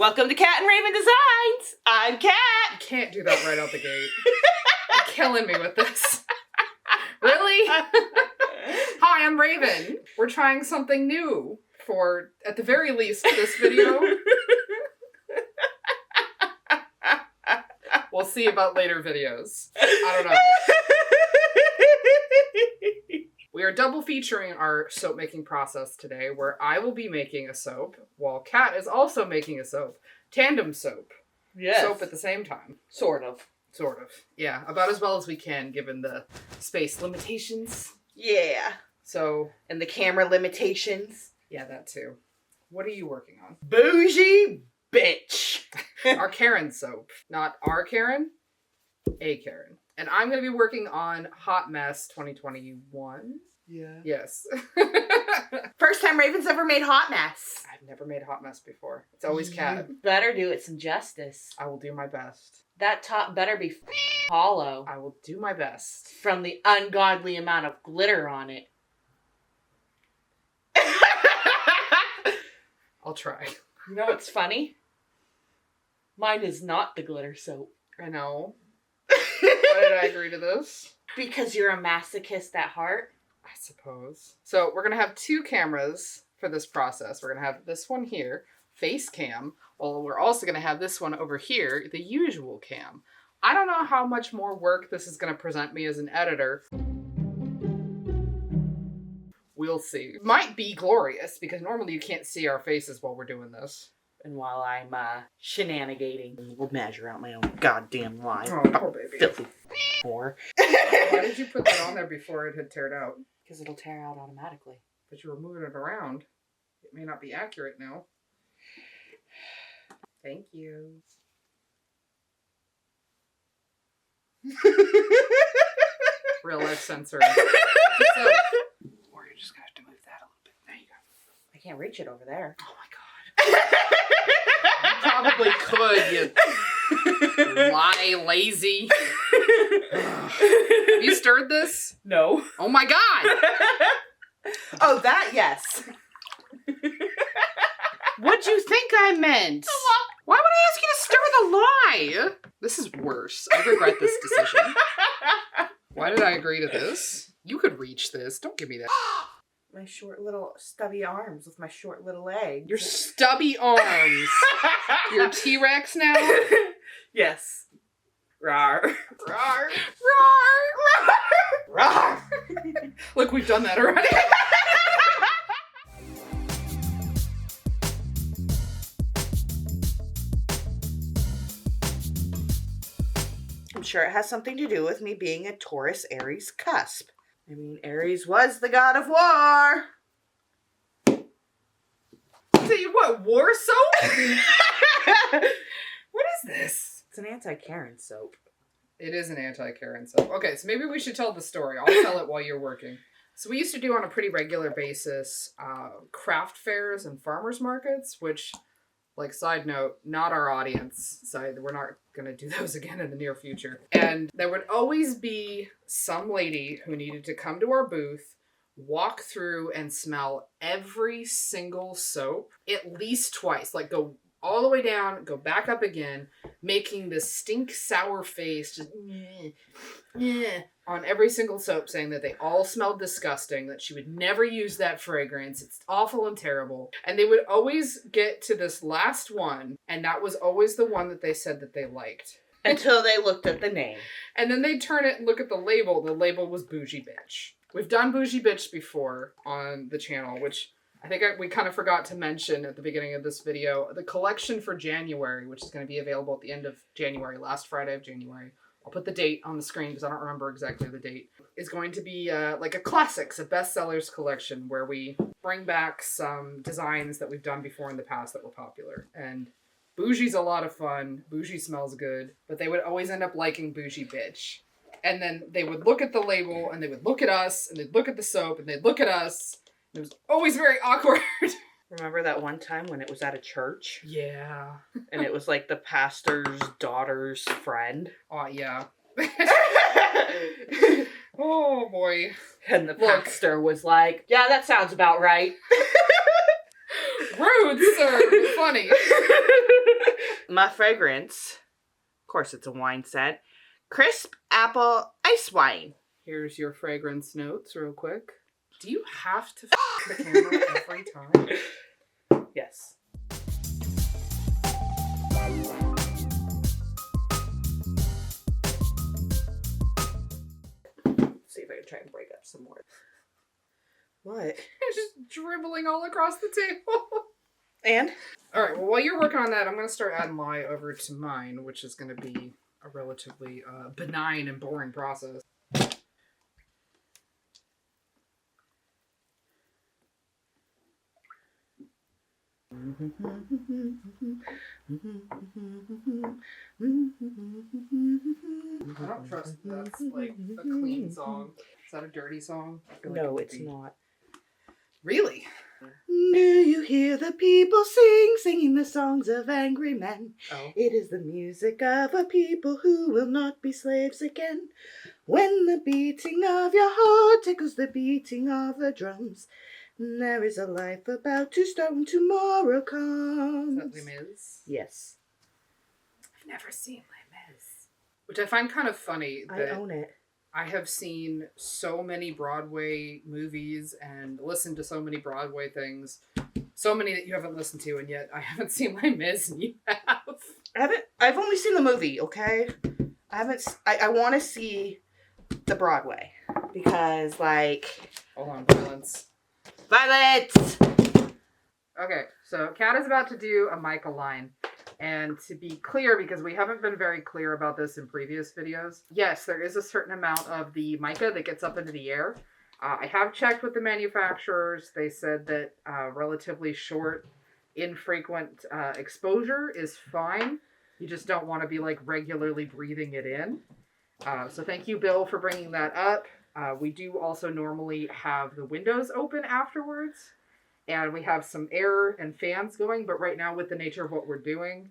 Welcome to Cat and Raven Designs. I'm Cat. You can't do that right out the gate. You're killing me with this. Really? Hi, I'm Raven. We're trying something new for, at the very least, this video. We'll see about later videos. I don't know. We are double featuring our soap making process today, where I will be making a soap, while Kat is also making a soap. Tandem soap. Yes. Soap at the same time. Sort of. Sort of. Yeah, about as well as we can, given the space limitations. Yeah. So. And the camera limitations. Yeah, that too. What are you working on? Bougie bitch. Our Karen soap. Not our Karen, a Karen. And I'm going to be working on Hot Mess 2021. Yeah. Yes. First time Raven's ever made Hot Mess. I've never made Hot Mess before. It's always Cat. You better do it some justice. I will do my best. That top better be hollow. I will do my best. From the ungodly amount of glitter on it. I'll try. You know what's funny? Mine is not the glitter soap. I know. Why did I agree to this? Because you're a masochist at heart. I suppose. So we're going to have two cameras for this process. We're going to have this one here, face cam. Well, we're also going to have this one over here, the usual cam. I don't know how much more work this is going to present me as an editor. We'll see. Might be glorious, because normally you can't see our faces while we're doing this. And while I'm shenanigating, we'll measure out my own goddamn line. Oh, poor baby. Filthy whore. Why did you put that on there before it had teared out? Because it'll tear out automatically. But you were moving it around. It may not be accurate now. Thank you. Real life censoring. So, or you're just gonna have to move that a little bit. There you go. I can't reach it over there. Oh my god. You probably could, you lie lazy. Have you stirred this? No. Oh my god! Oh, that yes. What'd you think I meant? Why would I ask you to stir the lie? This is worse. I regret this decision. Why did I agree to this? You could reach this. Don't give me that. My short little stubby arms with my short little legs. Your stubby arms. You're a T-Rex now? Yes. Rawr. Rawr. Rawr. Rawr. Rawr. Look, we've done that already. I'm sure it has something to do with me being a Taurus Aries cusp. I mean, Aries was the god of war. Tell you what, war soap? What is this? It's an anti-Karen soap. It is an anti-Karen soap. Okay, so maybe we should tell the story. I'll tell it while you're working. So we used to do on a pretty regular basis craft fairs and farmers markets, which, like, side note, not our audience. So we're not going to do those again in the near future. And there would always be some lady who needed to come to our booth, walk through and smell every single soap at least twice. Like, go all the way down, go back up again, making this stink sour face, just on every single soap, saying that they all smelled disgusting, that she would never use that fragrance, it's awful and terrible. And they would always get to this last one, and that was always the one that they said that they liked. Until they looked at the name. And then they'd turn it and look at the label. The label was Bougie Bitch. We've done Bougie Bitch before on the channel, which I think we kind of forgot to mention at the beginning of this video. The collection for January, which is going to be available at the end of January, last Friday of January. I'll put the date on the screen because I don't remember exactly the date. Is going to be like a classics, a bestsellers collection where we bring back some designs that we've done before in the past that were popular. And Bougie's a lot of fun. Bougie smells good. But they would always end up liking Bougie Bitch. And then they would look at the label and they would look at us and they'd look at the soap and they'd look at us. It was always very awkward. Remember that one time when it was at a church? Yeah. And it was like the pastor's daughter's friend? Oh, yeah. Oh, boy. And the pastor was like, yeah, that sounds about right. Rude, sir. Be funny. My fragrance, of course it's a wine scent, crisp apple ice wine. Here's your fragrance notes real quick. Do you have to f the camera every time? Yes. See if I can try and break up some more. What? It's just dribbling all across the table. And? All right, well, while you're working on that, I'm going to start adding lye over to mine, which is going to be a relatively benign and boring process. I don't trust that's like a clean song. Is that a dirty song? I feel like No, it it's would be. not. Really? Do you hear the people sing, singing the songs of angry men? Oh. It is the music of a people who will not be slaves again. When the beating of your heart tickles the beating of the drums, there is a life about to start when tomorrow Is comes. that Les Mis? Yes. I've never seen Les Mis. Which I find kind of funny I that own it. I have seen so many Broadway movies and listened to so many Broadway things. So many that you haven't listened to, and yet I haven't seen Les Mis and you have. I've only seen the movie, okay? I want to see the Broadway. Because, like... Hold on, violence. Violence! Okay, so Kat is about to do a mica line. And to be clear, because we haven't been very clear about this in previous videos, yes, there is a certain amount of the mica that gets up into the air. I have checked with the manufacturers. They said that relatively short, infrequent exposure is fine. You just don't want to be like regularly breathing it in. So thank you, Bill, for bringing that up. We do also normally have the windows open afterwards. And we have some air and fans going, but right now with the nature of what we're doing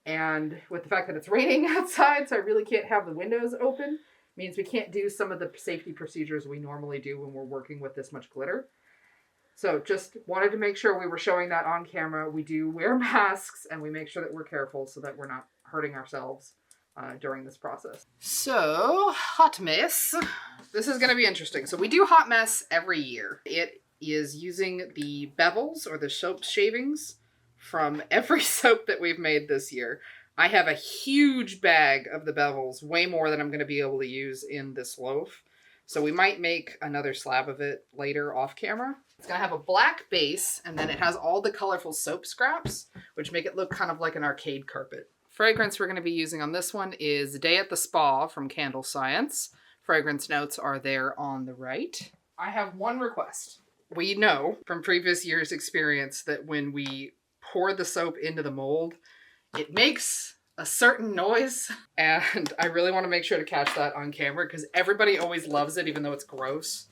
and with the fact that it's raining outside, so I really can't have the windows open, means we can't do some of the safety procedures we normally do when we're working with this much glitter. So just wanted to make sure we were showing that on camera. We do wear masks and we make sure that we're careful so that we're not hurting ourselves during this process. So, hot mess. This is going to be interesting. So we do hot mess every year. It is using the bevels or the soap shavings from every soap that we've made this year. I have a huge bag of the bevels, way more than I'm going to be able to use in this loaf. So we might make another slab of it later off camera. It's going to have a black base, and then it has all the colorful soap scraps, which make it look kind of like an arcade carpet. Fragrance we're going to be using on this one is Day at the Spa from Candle Science. Fragrance notes are there on the right. I have one request. We know from previous years' experience that when we pour the soap into the mold, it makes a certain noise, and I really want to make sure to catch that on camera because everybody always loves it even though it's gross.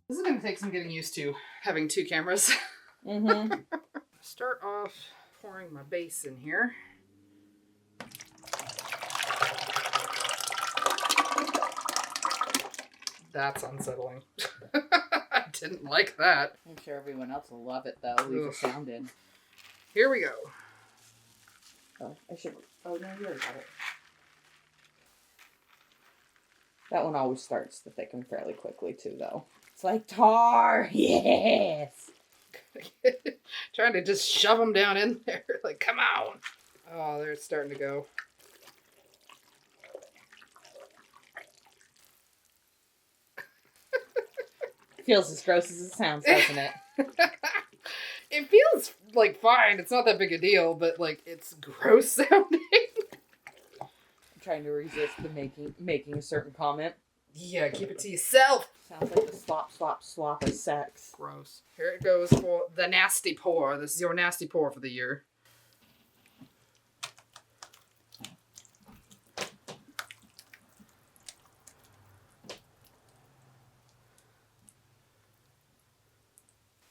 This is going to take some getting used to, having two cameras. Mm-hmm. Start off pouring my base in here. That's unsettling. I didn't like that. I'm sure everyone else will love it, though. Leave the sound in. Here we go. Oh, I should... Oh, no, you already got it. That one always starts to thicken fairly quickly, too, though. It's like tar! Yes! Trying to just shove them down in there. Like, come on! Oh, they're starting to go. Feels as gross as it sounds, doesn't it? It feels like fine. It's not that big a deal, but like it's gross sounding. I'm trying to resist the making a certain comment. Yeah, keep it to yourself. Sounds like the slop of sex. Gross. Here it goes for the nasty pour. This is your nasty pour for the year.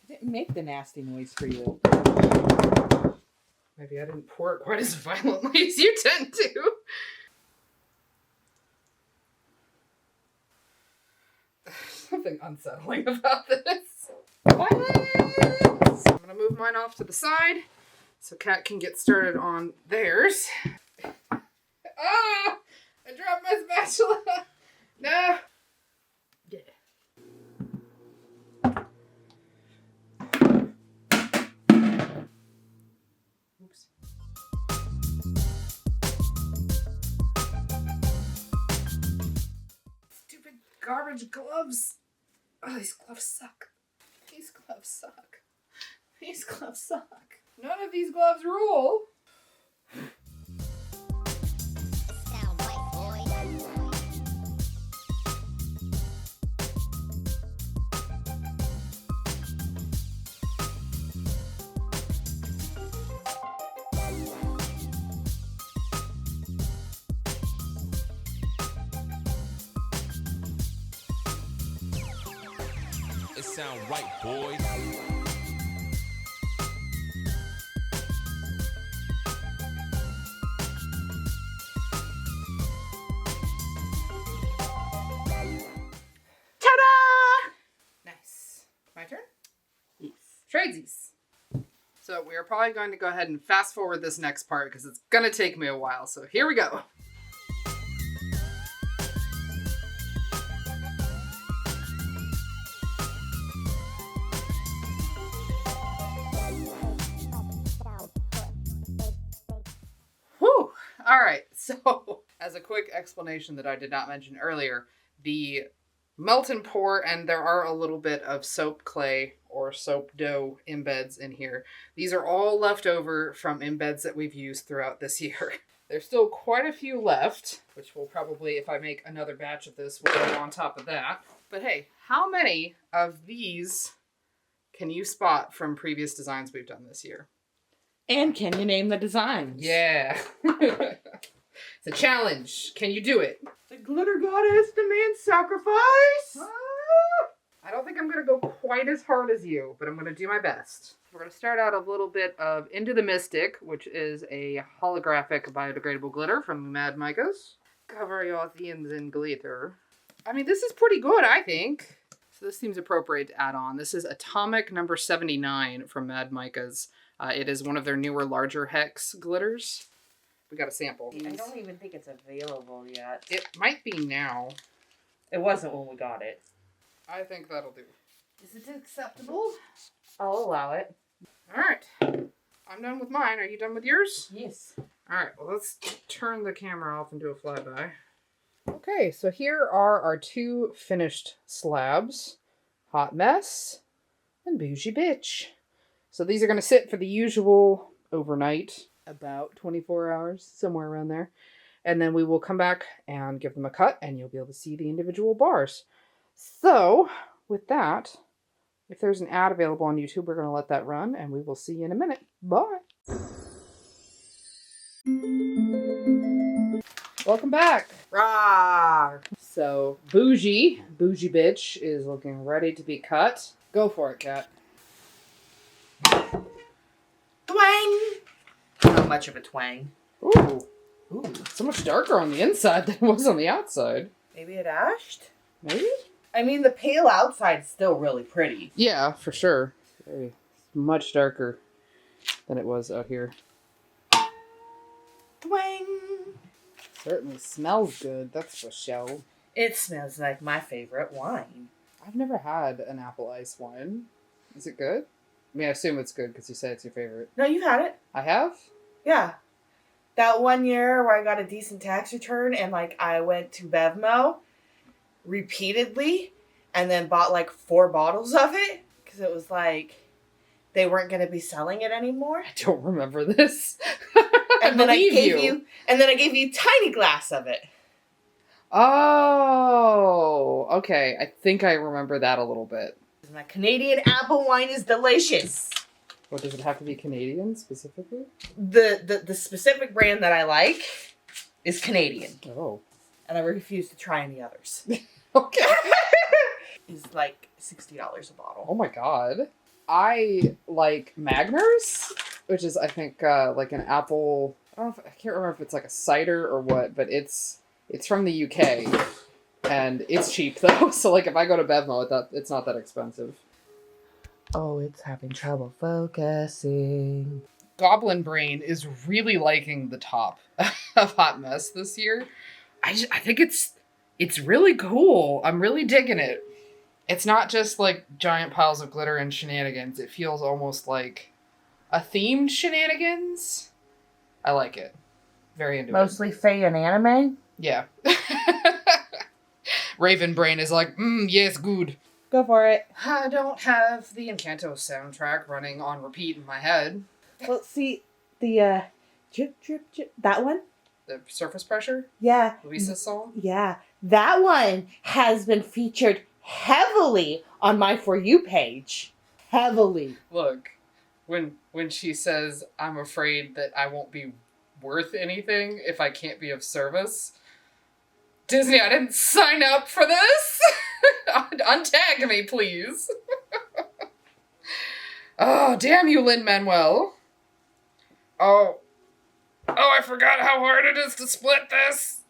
I didn't make the nasty noise for you. Maybe I didn't pour it quite as violently as you tend to. something unsettling about this. Violence! I'm gonna move mine off to the side so Kat can get started on theirs. Ah! I dropped my spatula! No! Yeah. Oops. Stupid garbage gloves. Oh, these gloves suck. These gloves suck. These gloves suck. None of these gloves rule. It sound right, boys. Ta-da! Nice. My turn? Yes. Tradesies. So we are probably going to go ahead and fast forward this next part because it's going to take me a while. So here we go. Whew. All right. So as a quick explanation that I did not mention earlier, the melt and pour, and there are a little bit of soap clay or soap dough embeds in here. These are all left over from embeds that we've used throughout this year. There's still quite a few left, which will probably, if I make another batch of this, will go on top of that. But hey, how many of these can you spot from previous designs we've done this year? And can you name the designs? Yeah. It's a challenge. Can you do it? The glitter goddess demands sacrifice. I don't think I'm going to go quite as hard as you, but I'm going to do my best. We're going to start out a little bit of Into the Mystic, which is a holographic biodegradable glitter from Mad Micas. Cover your themes in glitter. I mean, this is pretty good, I think. So this seems appropriate to add on. This is Atomic number 79 from Mad Micas. It is one of their newer, larger hex glitters. We got a sample. I don't even think it's available yet. It might be now. It wasn't when we got it. I think that'll do. Is it acceptable? I'll allow it. All right. I'm done with mine. Are you done with yours? Yes. All right. Well, let's turn the camera off and do a flyby. Okay, so here are our two finished slabs. Hot Mess and Bougie Bitch. So these are going to sit for the usual overnight, about 24 hours, somewhere around there. And then we will come back and give them a cut, and you'll be able to see the individual bars. So, with that, if there's an ad available on YouTube, we're going to let that run, and we will see you in a minute. Bye! Welcome back! Rawr! So, Bougie Bitch, is looking ready to be cut. Go for it, Kat. Twang! Not much of a twang. Ooh, so much darker on the inside than it was on the outside. Maybe it ashed? Maybe? I mean, the pale outside's still really pretty. Yeah, for sure. Very much darker than it was out here. Twang! Certainly smells good, that's for sure. It smells like my favorite wine. I've never had an apple ice wine. Is it good? I mean, I assume it's good because you said it's your favorite. No, you've had it. I have? Yeah. That one year where I got a decent tax return and, like, I went to Bevmo repeatedly and then bought, like, 4 bottles of it because it was, like, they weren't going to be selling it anymore. I don't remember this. And then I believe gave you a tiny glass of it. Oh, okay. I think I remember that a little bit. My Canadian apple wine is delicious. What, does it have to be Canadian specifically? The specific brand that I like is Canadian. Oh. And I refuse to try any others. Okay. It's like $60 a bottle. Oh my god. I like Magners, which is, I think, like an apple... I can't remember if it's like a cider or what, but it's from the UK. And it's cheap though, so like if I go to Bevmo, it's not that expensive. Oh, it's having trouble focusing. Goblin Brain is really liking the top of Hot Mess this year. I think it's really cool. I'm really digging it. It's not just like giant piles of glitter and shenanigans. It feels almost like a themed shenanigans. I like it. Very into it. Mostly Faye and anime? Yeah. Raven Brain is like, yes, good. Go for it. I don't have the Encanto soundtrack running on repeat in my head. Well, see, the drip, drip, drip, that one? The Surface Pressure? Yeah. Luisa's song? Yeah. That one has been featured heavily on my For You page. Heavily. Look, when she says, I'm afraid that I won't be worth anything if I can't be of service. Disney, I didn't sign up for this! Untag me, please. Oh, damn you, Lin-Manuel. Oh, I forgot how hard it is to split this.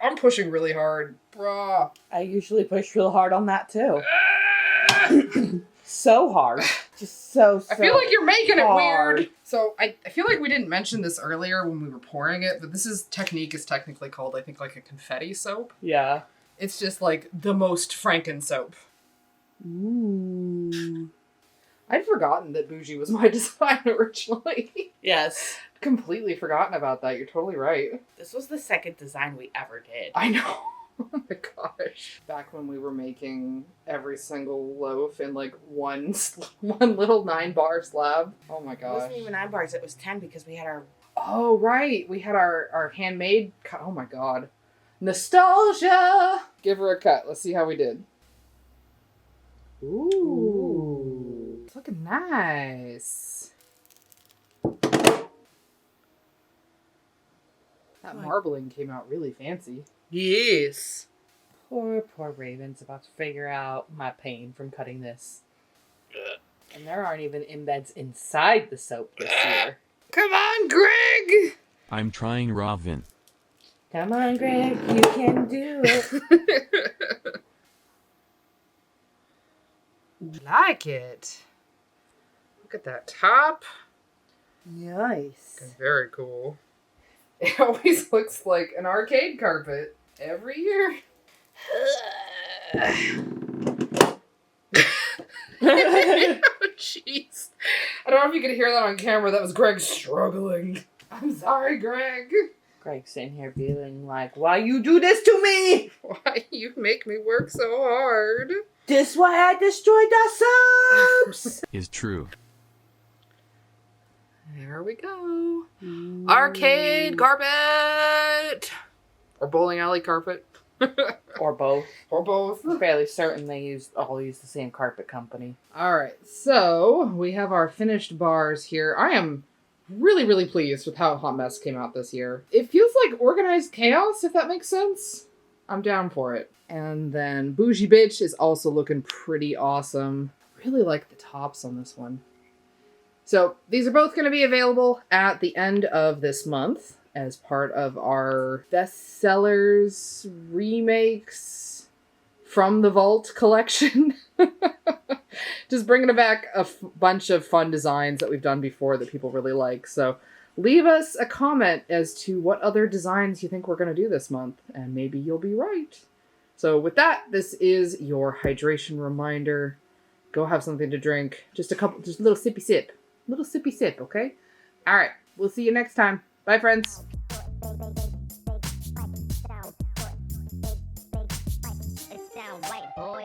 I'm pushing really hard. Bruh. I usually push real hard on that too. Ah. So hard. Just so I feel like you're making it hard. weird. So I feel like we didn't mention this earlier when we were pouring it, but this technique is technically called, I think, like a confetti soap. Yeah. It's just like the most Franken soap. Ooh. I'd forgotten that Bougie was my design originally. Yes. Completely forgotten about that. You're totally right. This was the second design we ever did. I know. Oh my gosh. Back when we were making every single loaf in like one little 9-bar slab. Oh my It gosh. wasn't even 9 bars, it was 10 because we had our... Oh, right. We had our handmade... Oh my god. Nostalgia! Give her a cut. Let's see how we did. Ooh. It's looking nice. That marbling came out really fancy. Yes. Poor Raven's about to figure out my pain from cutting this. And there aren't even embeds inside the soap this year. Come on, Greg! I'm trying, Raven. Come on, Greg, you can do it. Like it. Look at that top. Nice. Very cool. It always looks like an arcade carpet every year. Jeez. I don't know if you could hear that on camera. That was Greg struggling. I'm sorry, Greg. Greg's sitting here feeling like, why you do this to me? Why you make me work so hard? This why I destroyed the soaps. Is true. There we go. Arcade carpet! Or bowling alley carpet. Or both. Or both. I'm fairly certain they all use the same carpet company. Alright, so we have our finished bars here. I am really, really pleased with how Hot Mess came out this year. It feels like organized chaos, if that makes sense. I'm down for it. And then Bougie Bitch is also looking pretty awesome. Really like the tops on this one. So these are both going to be available at the end of this month as part of our bestsellers remakes from the vault collection. Just bringing back a bunch of fun designs that we've done before that people really like. So leave us a comment as to what other designs you think we're going to do this month, and maybe you'll be right. So with that, this is your hydration reminder. Go have something to drink. Just a little sippy sip. Little sippy sip, okay? All right, we'll see you next time. Bye, friends. It's down white, boy.